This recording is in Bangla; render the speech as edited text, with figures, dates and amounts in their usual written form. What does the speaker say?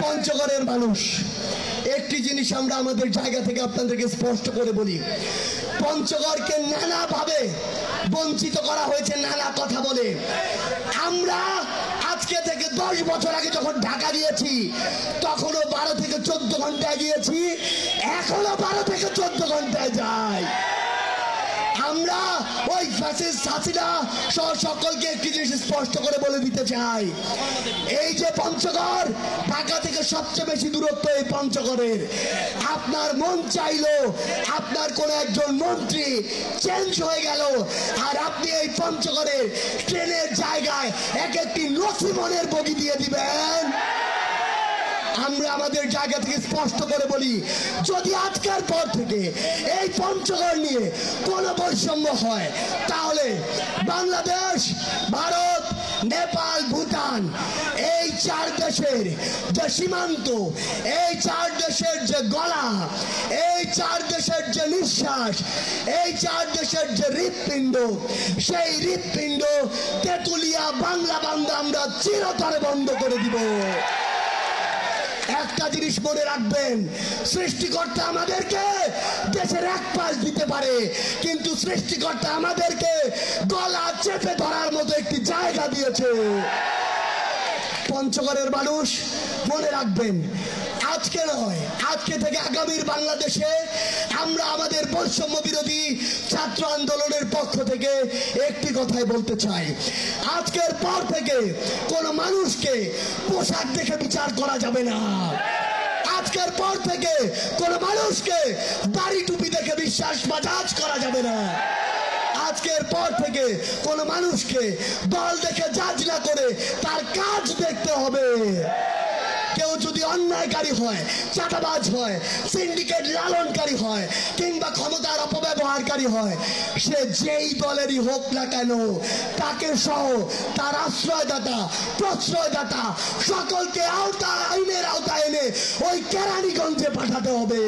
পঞ্চগড়ের মানুষ, একটি জিনিস আমরা আমাদের জায়গা থেকে আপনাদেরকে স্পষ্ট করে বলি, পঞ্চগড়কে নানাভাবে বঞ্চিত করা হয়েছে নানা কথা বলে। আমরা আজকে থেকে 10 বছর আগে যখন ঢাকা দিয়েছি তখনও 12 থেকে 14 ঘন্টায় গিয়েছি, এখনো 12 থেকে 14 ঘন্টায় যাই। আমরা ওই ফ্যাসিস্ট হাসিনা সহ সকলকে একটি জিনিস স্পষ্ট করে বলে দিতে চাই, এই যে পঞ্চগড়, ঢাকা থেকে সবচেয়ে বেশি দূরত্ব এই পঞ্চগড়ের। আপনার মন চাইলো আপনার কোন একজন মন্ত্রী চেঞ্জ হয়ে গেল আর আপনি এই পঞ্চগড়ের ট্রেনের জায়গায় এক একটি লক্ষ্মণের বগি দিয়ে দিবেন। আমরা আমাদের জায়গা থেকে স্পষ্ট করে বলি, যদি আজকের পর থেকে এই পঞ্চগড় নিয়ে কোনো বৈষম্য হয় তাহলে বাংলাদেশ, ভারত, নেপাল, ভুটান এই 4 দেশের যে সীমান্ত, এই 4 দেশের যে গলা, এই 4 দেশের যে নিঃশ্বাস, এই 4 দেশের যে হৃৎপিণ্ড, সেই হৃৎপিণ্ড তেতুলিয়া বাংলা বান্ধব আমরা চিরতরে বন্ধ করে দিব। একটা জিনিস মনে রাখবেন, সৃষ্টিকর্তা আমাদেরকে দেশের এক পাশ দিতে পারে, কিন্তু সৃষ্টিকর্তা আমাদেরকে গলা চেপে ধরার মতো একটি জায়গা দিয়েছে। পঞ্চগড়ের মানুষ মনে রাখবেন, আজকে নয়, আজকে থেকে আগামীর বাংলাদেশে আমরা আমাদের বৈষম্য বিরোধী ছাত্র আন্দোলনের পক্ষ থেকে একটি কথাই বলতে চাই, আজকের পর থেকে কোন মানুষকে পোশাক দেখে বিচার করা যাবে না। আজকের পর থেকে কোন মানুষকে দাড়ি টুপি দেখে বিশ্বাস বাজাজ করা যাবে না। আজকের পর থেকে কোন মানুষকে দল দেখে জাজ না করে তার কাজ দেখতে হবে। কেউ যদি অন্যায়কারী হয়, চাঁদাবাজ হয়, সিন্ডিকেট লালনকারী হয় কিংবা ক্ষমতার অপব্যবহারকারী হয়, সে যেই দলেরই হোক না কেন তাকে সহ তার আশ্রয়দাতা, প্রশ্রয়দাতা সকলকে আইনের আওতায় এনে ওই কেরানীগঞ্জে পাঠাতে হবে।